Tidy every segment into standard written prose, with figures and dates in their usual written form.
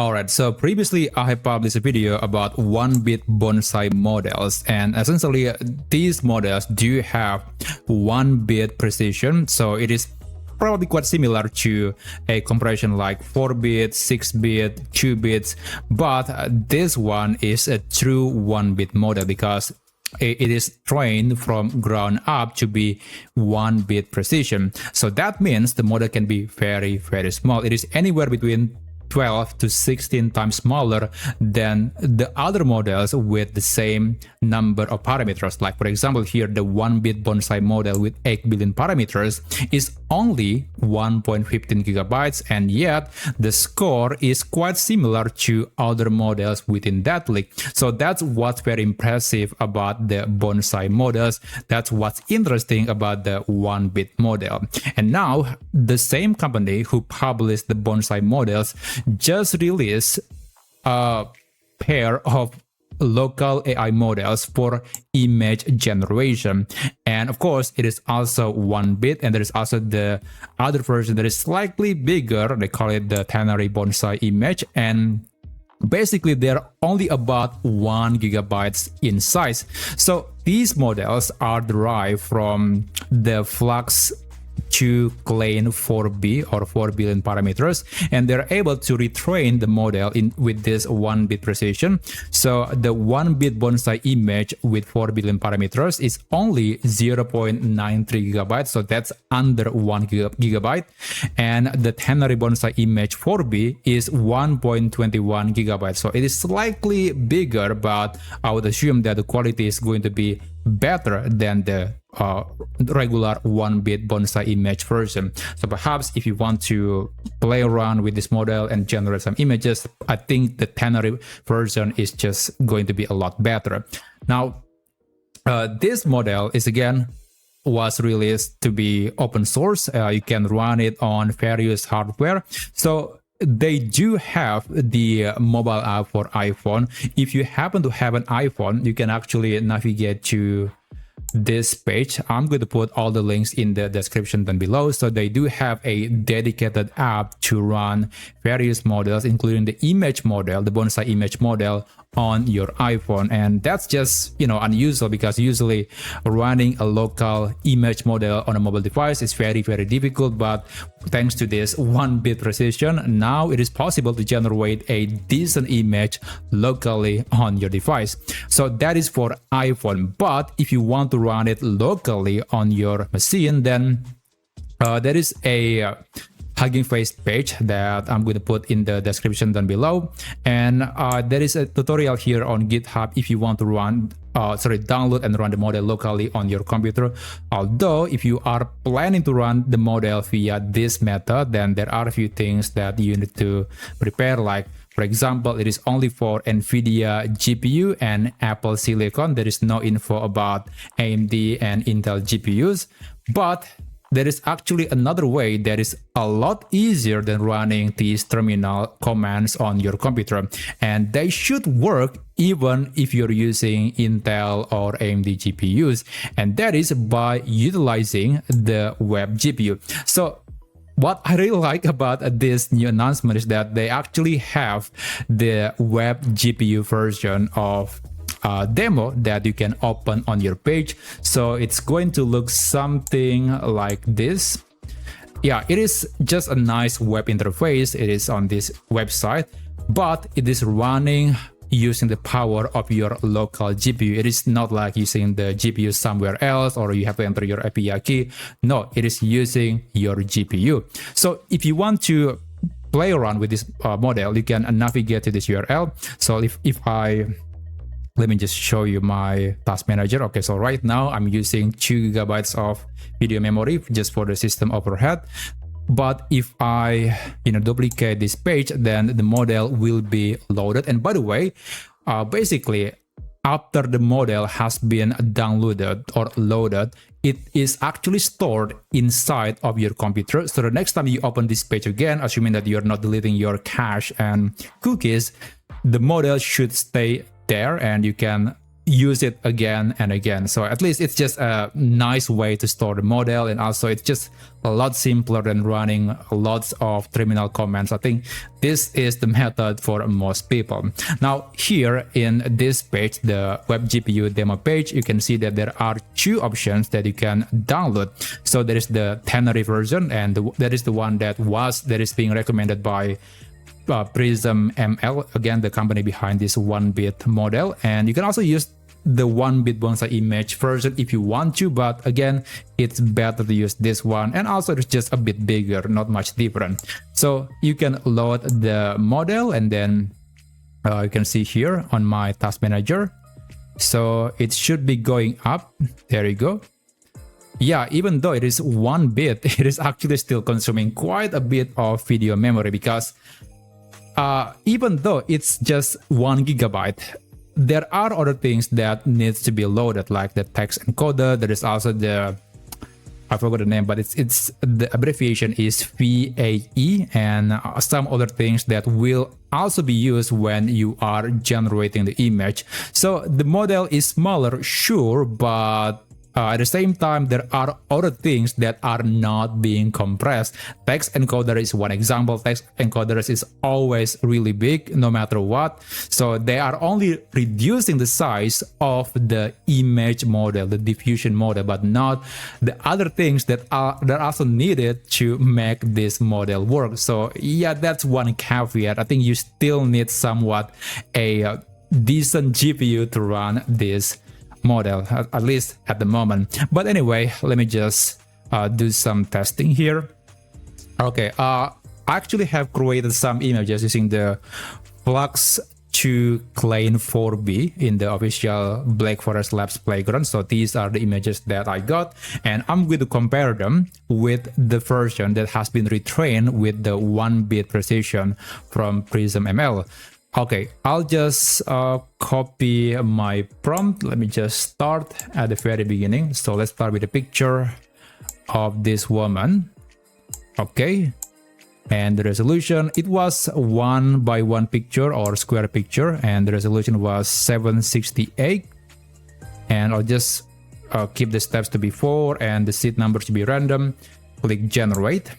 Alright, so previously I have published a video about 1-bit bonsai models, and essentially these models do have 1-bit precision, so it is probably quite similar to a compression like 4-bit, 6-bit, 2 bits, but this one is a true 1-bit model because it is trained from ground up to be 1-bit precision. So that means the model can be very, very small. It is anywhere between 12 to 16 times smaller than the other models with the same number of parameters. Like for example, here the 1-bit bonsai model with 8 billion parameters is only 1.15 gigabytes, and yet the score is quite similar to other models within that league. So that's what's very impressive about the bonsai models. That's what's interesting about the 1-bit model. And now the same company who published the bonsai models just released a pair of local AI models for image generation, and of course it is also 1-bit, and there is also the other version that is slightly bigger. They call it the Tannery Bonsai Image, and basically they're only about 1 gigabytes in size. So these models are derived from the Flux 2 Klein 4B or 4 billion parameters, and they're able to retrain the model with this 1-bit precision. So the 1-bit bonsai image with 4 billion parameters is only 0.93 gigabytes, so that's under 1 gigabyte, and the Tannery bonsai image 4B is 1.21 gigabytes, so it is slightly bigger, but I would assume that the quality is going to be better than the regular 1-bit bonsai image version. So perhaps if you want to play around with this model and generate some images, I think the Tannery version is just going to be a lot better. Now, this model is was released to be open source. You can run it on various hardware. So they do have the mobile app for iPhone. If you happen to have an iPhone, you can actually navigate to this page. I'm going to put all the links in the description down below. So they do have a dedicated app to run various models, including the image model, the bonsai image model on your iPhone. And that's just, unusual, because usually running a local image model on a mobile device is very, very difficult. But thanks to this 1-bit precision, now it is possible to generate a decent image locally on your device. So that is for iPhone. But if you want to run it locally on your machine, then there is a Hugging Face page that I'm going to put in the description down below, and there is a tutorial here on GitHub if you want to download and run the model locally on your computer. Although if you are planning to run the model via this method, then there are a few things that you need to prepare. Like for example, it is only for NVIDIA GPU and Apple Silicon. There is no info about AMD and Intel GPUs, but there is actually another way that is a lot easier than running these terminal commands on your computer, and they should work even if you're using Intel or AMD GPUs, and that is by utilizing the WebGPU. So what I really like about this new announcement is that they actually have the WebGPU version of demo that you can open on your page. So it's going to look something like this. Yeah, it is just a nice web interface. It is on this website, but it is running using the power of your local GPU. It is not like using the GPU somewhere else, or you have to enter your API key. No, it is using your GPU. So if you want to play around with this model, you can navigate to this URL. So let me just show you my task manager. Okay, so right now I'm using 2 gigabytes of video memory just for the system overhead. But if I duplicate this page, then the model will be loaded. And by the way, basically after the model has been downloaded or loaded, it is actually stored inside of your computer. So the next time you open this page again, assuming that you're not deleting your cache and cookies, the model should stay there, and you can use it again and again. So at least it's just a nice way to store the model, and also it's just a lot simpler than running lots of terminal commands. I think this is the method for most people. Now here in this page, the WebGPU demo page, you can see that there are two options that you can download. So there is the Tenary version, and that is the one that is being recommended by PrismML, again the company behind this 1-bit model. And you can also use the 1-bit Bonsai Image version if you want to, but again it's better to use this one, and also it's just a bit bigger, not much different. So you can load the model, and then you can see here on my task manager, so it should be going up. There you go. Yeah, even though it is 1 bit, it is actually still consuming quite a bit of video memory, because even though it's just 1 gigabyte, there are other things that needs to be loaded, like the text encoder. There is also the, I forgot the name, but it's the abbreviation is VAE, and some other things that will also be used when you are generating the image. So the model is smaller, sure, but at the same time, there are other things that are not being compressed. Text encoder is one example. Text encoders is always really big, no matter what. So they are only reducing the size of the image model, the diffusion model, but not the other things that are also needed to make this model work. So yeah, that's one caveat. I think you still need somewhat a decent GPU to run this model, at least at the moment. But anyway, let me just do some testing here. Okay, I actually have created some images using the Flux to Clean 4B in the official Black Forest Labs playground. So these are the images that I got, and I'm going to compare them with the version that has been retrained with the 1-bit precision from PrismML. Okay, I'll just copy my prompt. Let me just start at the very beginning. So let's start with a picture of this woman. Okay, and the resolution, it was 1:1 picture or square picture, and the resolution was 768. And I'll just keep the steps to be 4 and the seed number to be random. Click generate,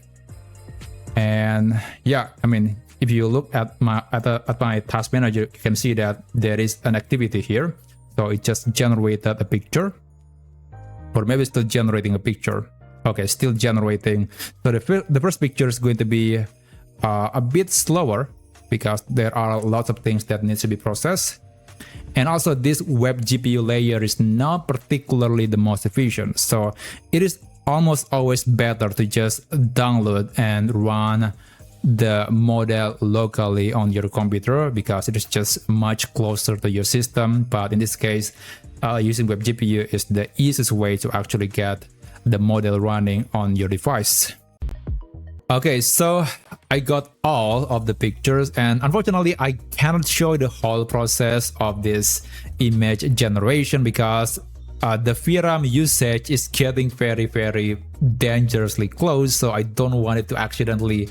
and yeah, I mean, if you look at my task manager, you can see that there is an activity here. So it just generated a picture, or maybe still generating a picture. Okay, still generating. So the first picture is going to be a bit slower because there are lots of things that needs to be processed. And also this WebGPU layer is not particularly the most efficient. So it is almost always better to just download and run the model locally on your computer, because it is just much closer to your system. But in this case, using WebGPU is the easiest way to actually get the model running on your device. Okay, so I got all of the pictures, and unfortunately I cannot show the whole process of this image generation because the VRAM usage is getting very dangerously close. So I don't want it to accidentally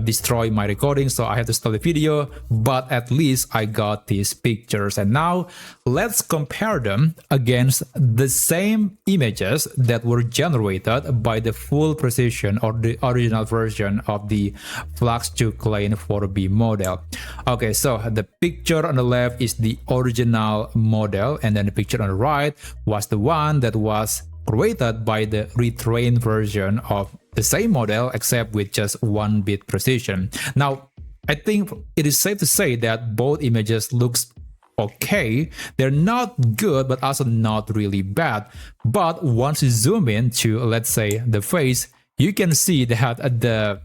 destroy my recording, so I have to stop the video. But at least I got these pictures, and now let's compare them against the same images that were generated by the full precision or the original version of the Flux to Clean 4B model. Okay, so the picture on the left is the original model, and then the picture on the right was the one that was created by the retrained version of the same model, except with just 1-bit precision. Now, I think it is safe to say that both images looks okay. They're not good, but also not really bad. But once you zoom in to, let's say, the face, you can see that the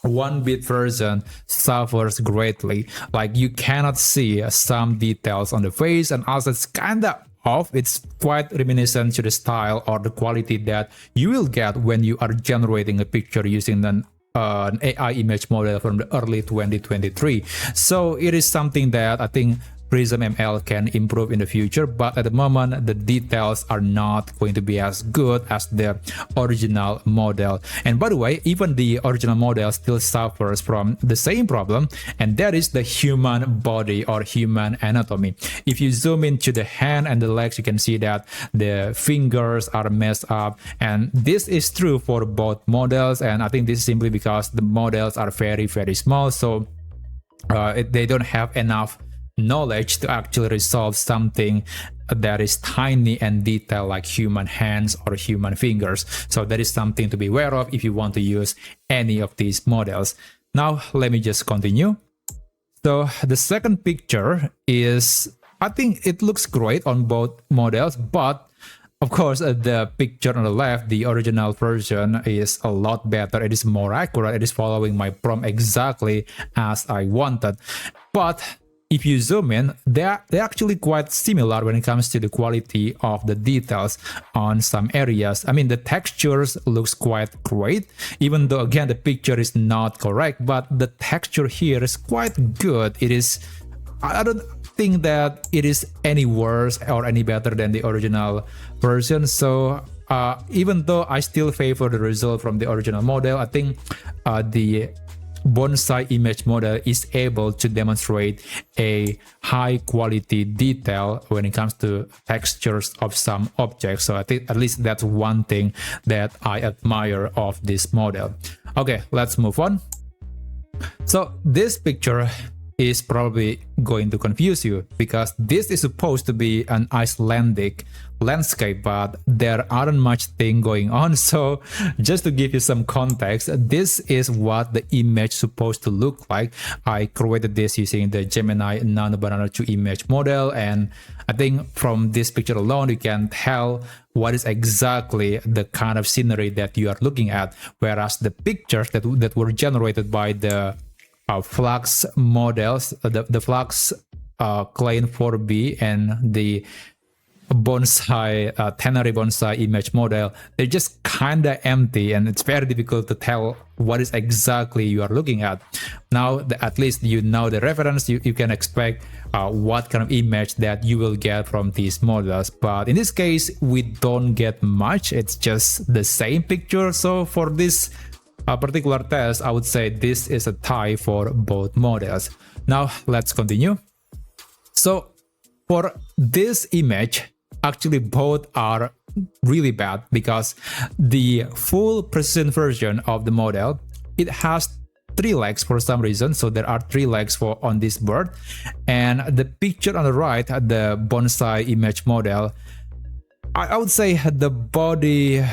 1-bit version suffers greatly. Like, you cannot see some details on the face, and also it's kinda off. It's quite reminiscent to the style or the quality that you will get when you are generating a picture using an AI image model from the early 2023. So it is something that I think PrismML can improve in the future, but at the moment the details are not going to be as good as the original model. And by the way, even the original model still suffers from the same problem, and that is the human body or human anatomy. If you zoom into the hand and the legs, you can see that the fingers are messed up, and this is true for both models. And I think this is simply because the models are very small, so they don't have enough knowledge to actually resolve something that is tiny and detailed like human hands or human fingers. So that is something to be aware of if you want to use any of these models. Now let me just continue. So the second picture is, I think it looks great on both models, but of course, the picture on the left, the original version, is a lot better. It is more accurate. It is following my prompt exactly as I wanted. But if you zoom in, they're actually quite similar when it comes to the quality of the details on some areas. I mean, the textures looks quite great, even though again the picture is not correct, but the texture here is quite good. It is, I don't think that it is any worse or any better than the original version. So even though I still favor the result from the original model, I think the Bonsai Image model is able to demonstrate a high quality detail when it comes to textures of some objects. So I think at least that's one thing that I admire of this model. Okay, let's move on. So this picture is probably going to confuse you because this is supposed to be an Icelandic landscape, but there aren't much thing going on. So just to give you some context, this is what the image supposed to look like. I created this using the Gemini Nano Banana 2 image model, and I think from this picture alone you can tell what is exactly the kind of scenery that you are looking at, whereas the pictures that were generated by the Flux models, the Flux Klein 4B and the Bonsai Tenary Bonsai Image model, they're just kind of empty, and it's very difficult to tell what is exactly you are looking at. Now at least you know the reference, you can expect what kind of image that you will get from these models, but in this case we don't get much. It's just the same picture. So for this particular test, I would say this is a tie for both models. Now let's continue. So for this image, actually both are really bad because the full precision version of the model, it has 3 legs for some reason. So there are 3 legs on this bird, and the picture on the right, the Bonsai Image model, I would say the body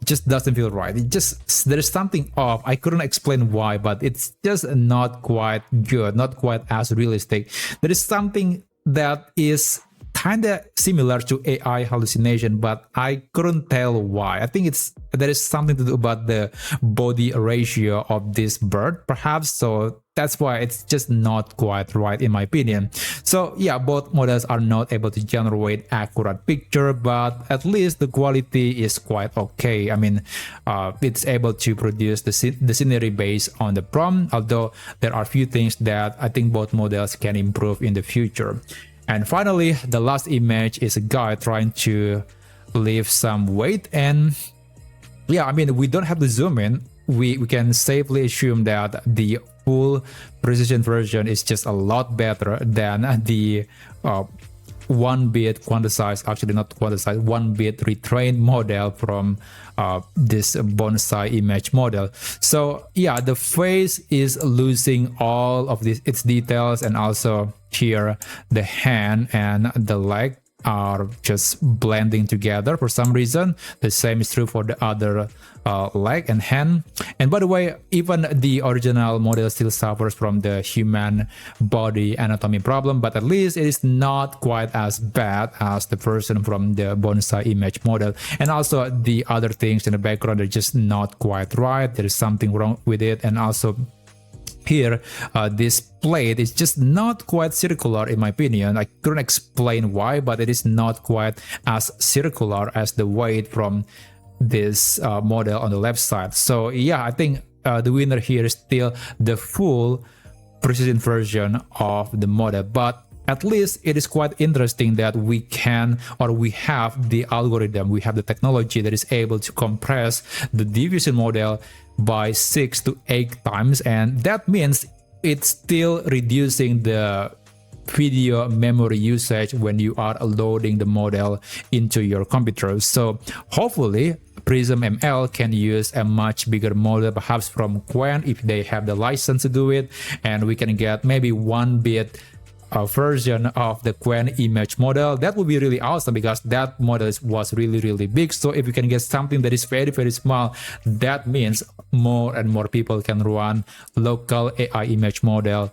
just doesn't feel right. There's something off. I couldn't explain why, but it's just not quite good, not quite as realistic. There is something that is kind of similar to AI hallucination, but I couldn't tell why. I think there is something to do about the body ratio of this bird, perhaps. So that's why it's just not quite right in my opinion. So yeah, both models are not able to generate accurate picture, but at least the quality is quite okay. I mean, it's able to produce the scenery based on the prompt, although there are few things that I think both models can improve in the future. And finally, the last image is a guy trying to lift some weight, and yeah, I mean, we don't have to zoom in. We can safely assume that the full precision version is just a lot better than the 1-bit quantized, actually not quantized, 1-bit retrained model from this Bonsai Image model. So yeah, the face is losing all of its details, and also here the hand and the leg are just blending together for some reason. The same is true for the other leg and hand. And by the way, even the original model still suffers from the human body anatomy problem, but at least it is not quite as bad as the version from the Bonsai Image model. And also the other things in the background are just not quite right. There is something wrong with it. And also here, this plate is just not quite circular in my opinion. I couldn't explain why, but it is not quite as circular as the weight from this model on the left side. So yeah, I think the winner here is still the full precision version of the model. But at least it is quite interesting that we can, or we have the algorithm, we have the technology that is able to compress the diffusion model by 6 to 8 times, and that means it's still reducing the video memory usage when you are loading the model into your computer. So hopefully PrismML can use a much bigger model, perhaps from Qwen if they have the license to do it, and we can get maybe 1-bit version of the Qwen image model. That would be really awesome because that model was really big. So if you can get something that is very small, that means more and more people can run local AI image model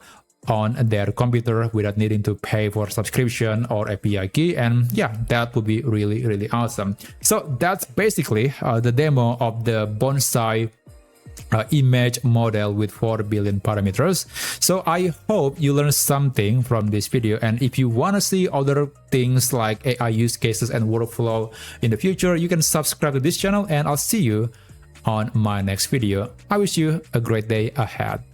on their computer without needing to pay for subscription or API key. And yeah, that would be really awesome. So that's basically the demo of the Bonsai image model with 4 billion parameters. So I hope you learned something from this video, and if you want to see other things like AI use cases and workflow in the future, you can subscribe to this channel, and I'll see you on my next video. I wish you a great day ahead.